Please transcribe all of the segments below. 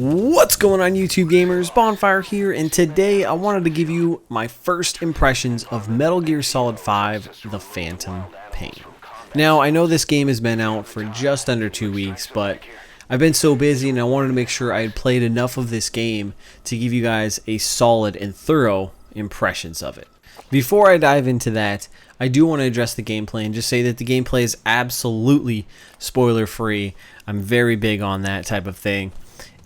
What's going on, YouTube gamers? Bonfire here, and today I wanted to give you my first impressions of Metal Gear Solid 5: The Phantom Pain. Now, I know this game has been out for just under 2 weeks, but I've been so busy and I wanted to make sure I had played enough of this game to give you guys a solid and thorough impressions of it. Before I dive into that, I do want to address the gameplay and just say that the gameplay is absolutely spoiler free. I'm very big on that type of thing.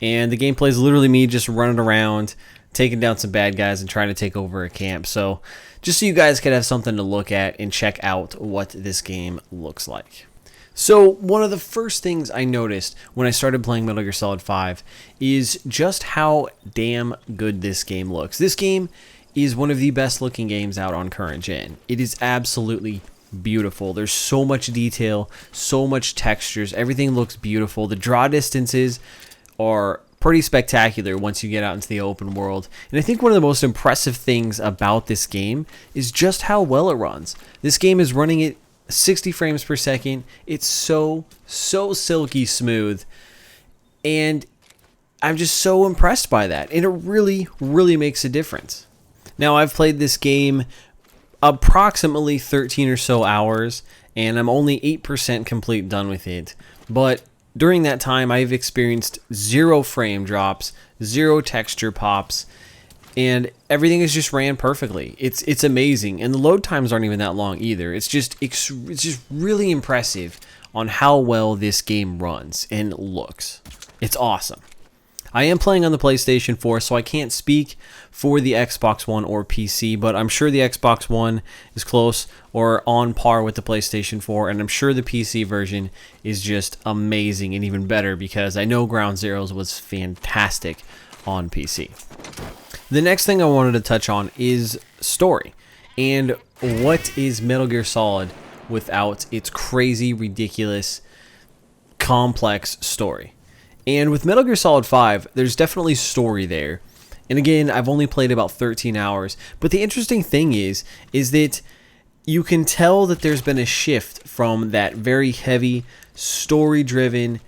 And the gameplay is literally me just running around, taking down some bad guys and trying to take over a camp. So just so you guys can have something to look at and check out what this game looks like. So one of the first things I noticed when I started playing Metal Gear Solid 5 is just how damn good this game looks. This game is one of the best looking games out on current gen. It is absolutely beautiful. There's so much detail, so much textures, everything looks beautiful. The draw distances are pretty spectacular once you get out into the open world. And I think one of the most impressive things about this game is just how well it runs. This game is running at 60 frames per second. It's so silky smooth. And I'm just so impressed by that. And it really makes a difference. Now, I've played this game approximately 13 or so hours, and I'm only 8% complete done with it. But during that time, I've experienced 0 frame drops, 0 texture pops, and everything is just ran perfectly. It's amazing, and the load times aren't even that long either. It's just really impressive on how well this game runs and looks. It's awesome. I am playing on the PlayStation 4, so I can't speak for the Xbox One or PC, but I'm sure the Xbox One is close or on par with the PlayStation 4, and I'm sure the PC version is just amazing and even better because I know Ground Zeroes was fantastic on PC. The next thing I wanted to touch on is story, and what is Metal Gear Solid without its crazy, ridiculous, complex story? And with Metal Gear Solid 5, there's definitely story there. And again, I've only played about 13 hours. But the interesting thing is that you can tell that there's been a shift from that very heavy, story-driven,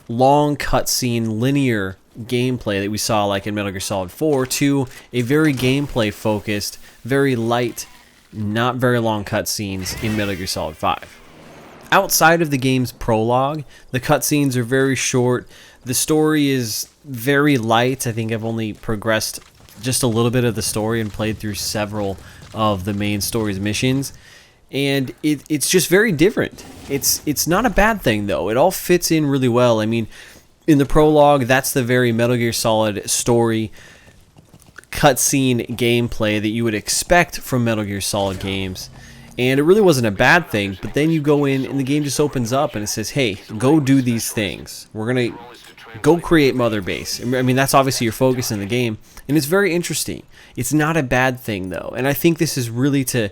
long cutscene, linear gameplay that we saw like in Metal Gear Solid 4 to a very gameplay-focused, very light, not very long cutscenes in Metal Gear Solid 5. Outside of the game's prologue, the cutscenes are very short. The story is very light. I think I've only progressed just a little bit of the story and played through several of the main story's missions. And it's just very different. It's not a bad thing, though. It all fits in really well. I mean, in the prologue, that's the very Metal Gear Solid story cutscene gameplay that you would expect from Metal Gear Solid games. And it really wasn't a bad thing, but then you go in and the game just opens up and it says, hey, go do these things. We're going to go create Mother Base. I mean, that's obviously your focus in the game, and it's very interesting. It's not a bad thing, though, and I think this is really to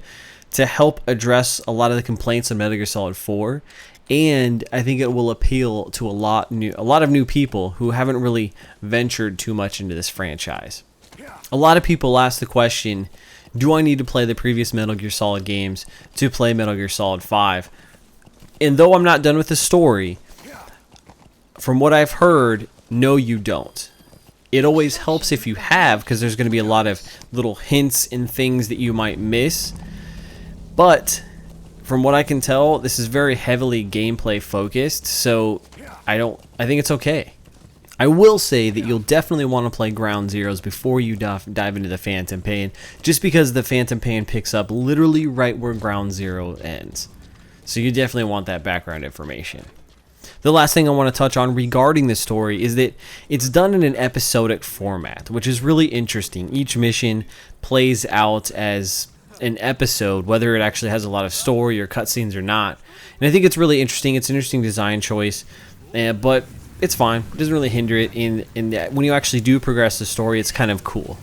help address a lot of the complaints of Metal Gear Solid 4, and I think it will appeal to a lot of new people who haven't really ventured too much into this franchise. A lot of people ask the question, do I need to play the previous Metal Gear Solid games to play Metal Gear Solid 5? And though I'm not done with the story, from what I've heard, no, you don't. It always helps if you have, because there's going to be a lot of little hints and things that you might miss. But from what I can tell, this is very heavily gameplay focused, so I think it's okay. I will say that you'll definitely want to play Ground Zeroes before you dive into the Phantom Pain, just because the Phantom Pain picks up literally right where Ground Zero ends. So you definitely want that background information. The last thing I want to touch on regarding the story is that it's done in an episodic format, which is really interesting. Each mission plays out as an episode, whether it actually has a lot of story or cutscenes or not. And I think it's really interesting. It's an interesting design choice, but it's fine. It doesn't really hinder it. In that when you actually do progress the story, it's kind of cool.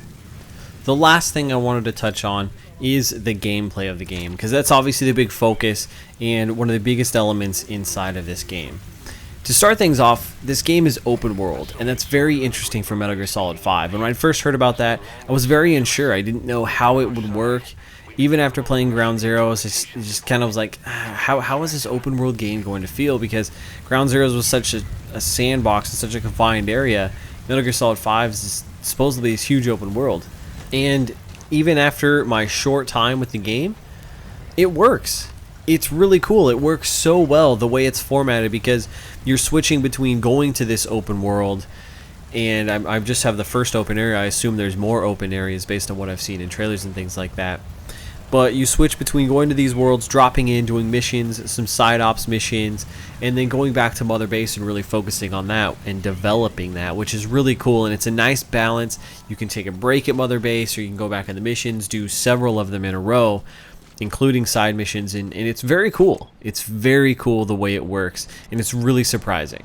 The last thing I wanted to touch on is the gameplay of the game, because that's obviously the big focus and one of the biggest elements inside of this game. To start things off, this game is open world, and that's very interesting for Metal Gear Solid 5. And when I first heard about that, I was very unsure. I didn't know how it would work. Even after playing Ground Zeroes, it just kind of was like, how is this open world game going to feel? Because Ground Zeroes was such a sandbox in such a confined area, Metal Gear Solid 5 is supposedly this huge open world. And even after my short time with the game, it works. It's really cool. It works so well the way it's formatted, because you're switching between going to this open world, and I just have the first open area. I assume there's more open areas based on what I've seen in trailers and things like that. But you switch between going to these worlds, dropping in, doing missions, some side ops missions, and then going back to Mother Base and really focusing on that and developing that, which is really cool. And it's a nice balance. You can take a break at Mother Base, or you can go back in the missions, do several of them in a row, including side missions, and it's very cool. It's very cool the way it works, and it's really surprising.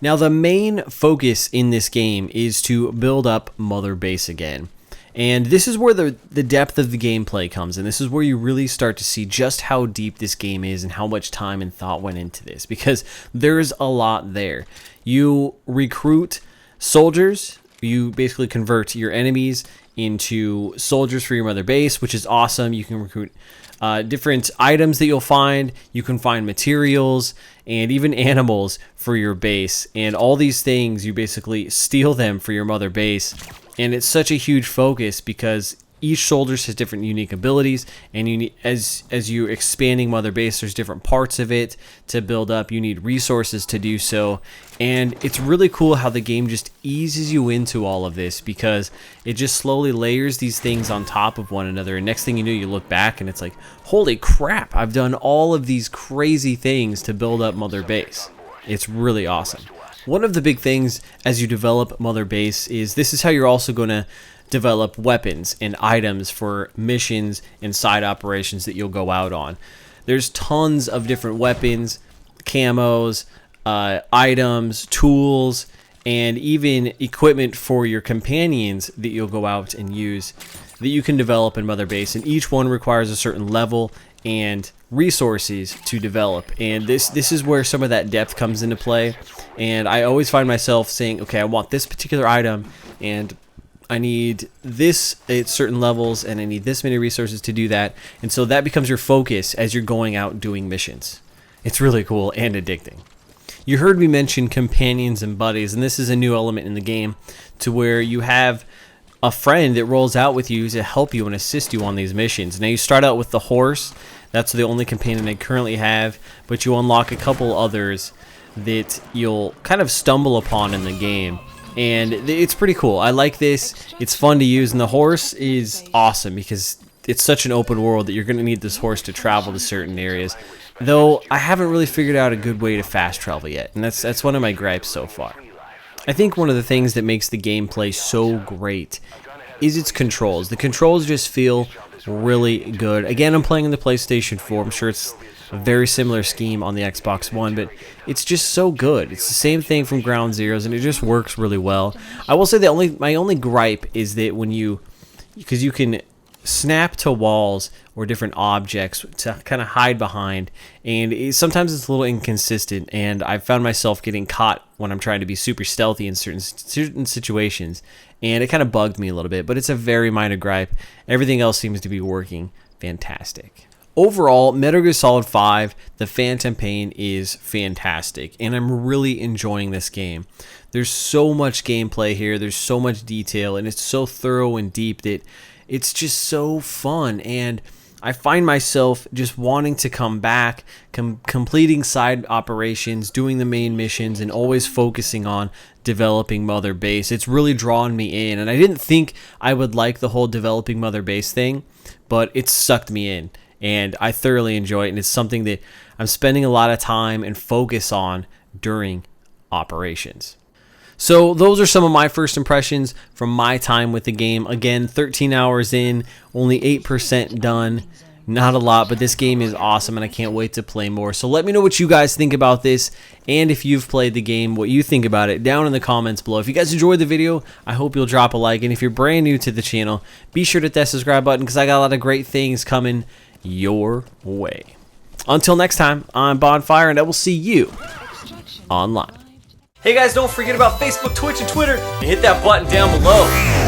Now, the main focus in this game is to build up Mother Base again. And this is where the depth of the gameplay comes, and this is where you really start to see just how deep this game is and how much time and thought went into this, because there's a lot there. You recruit soldiers, you basically convert your enemies into soldiers for your Mother Base, which is awesome. You can recruit different items that you'll find. You can find materials and even animals for your base, and all these things you basically steal them for your Mother Base. And it's such a huge focus because each soldier has different unique abilities, and you need, as you're expanding Mother Base, there's different parts of it to build up. You need resources to do so, and it's really cool how the game just eases you into all of this, because it just slowly layers these things on top of one another, and next thing you know, you look back and it's like, holy crap, I've done all of these crazy things to build up Mother Base. It's really awesome. One of the big things as you develop Mother Base is this is how you're also going to develop weapons and items for missions and side operations that you'll go out on. There's tons of different weapons, camos, items, tools, and even equipment for your companions that you'll go out and use that you can develop in Mother Base, and each one requires a certain level and resources to develop, and this is where some of that depth comes into play. And I always find myself saying, okay, I want this particular item, and I need this at certain levels, and I need this many resources to do that, and so that becomes your focus as you're going out doing missions. It's really cool and addicting. You heard me mention companions and buddies, and this is a new element in the game, to where you have a friend that rolls out with you to help you and assist you on these missions. Now, you start out with the horse. That's the only companion I currently have, but you unlock a couple others that you'll kind of stumble upon in the game, and it's pretty cool. I like this. It's fun to use, and the horse is awesome because it's such an open world that you're going to need this horse to travel to certain areas, though I haven't really figured out a good way to fast travel yet, and that's one of my gripes so far. I think one of the things that makes the gameplay so great is its controls. The controls just feel really good. Again, I'm playing on the PlayStation 4. I'm sure it's a very similar scheme on the Xbox One, but it's just so good. It's the same thing from Ground Zeroes, and it just works really well. I will say that my only gripe is that because you can snap to walls or different objects to kind of hide behind, and sometimes it's a little inconsistent, and I've found myself getting caught when I'm trying to be super stealthy in certain situations, and it kind of bugged me a little bit, but it's a very minor gripe. Everything else seems to be working fantastic. Overall, Metal Gear Solid 5, The Phantom Pain is fantastic, and I'm really enjoying this game. There's so much gameplay here, there's so much detail, and it's so thorough and deep that it's just so fun, and I find myself just wanting to come back, completing side operations, doing the main missions, and always focusing on developing Mother Base. It's really drawn me in, and I didn't think I would like the whole developing Mother Base thing, but it sucked me in, and I thoroughly enjoy it, and it's something that I'm spending a lot of time and focus on during operations. So those are some of my first impressions from my time with the game. Again, 13 hours in, only 8% done. Not a lot, but this game is awesome, and I can't wait to play more. So let me know what you guys think about this, and if you've played the game, what you think about it down in the comments below. If you guys enjoyed the video, I hope you'll drop a like, and if you're brand new to the channel, be sure to hit that subscribe button, because I got a lot of great things coming your way. Until next time, I'm Bonfire, and I will see you online. Hey guys, don't forget about Facebook, Twitch, and Twitter, and hit that button down below.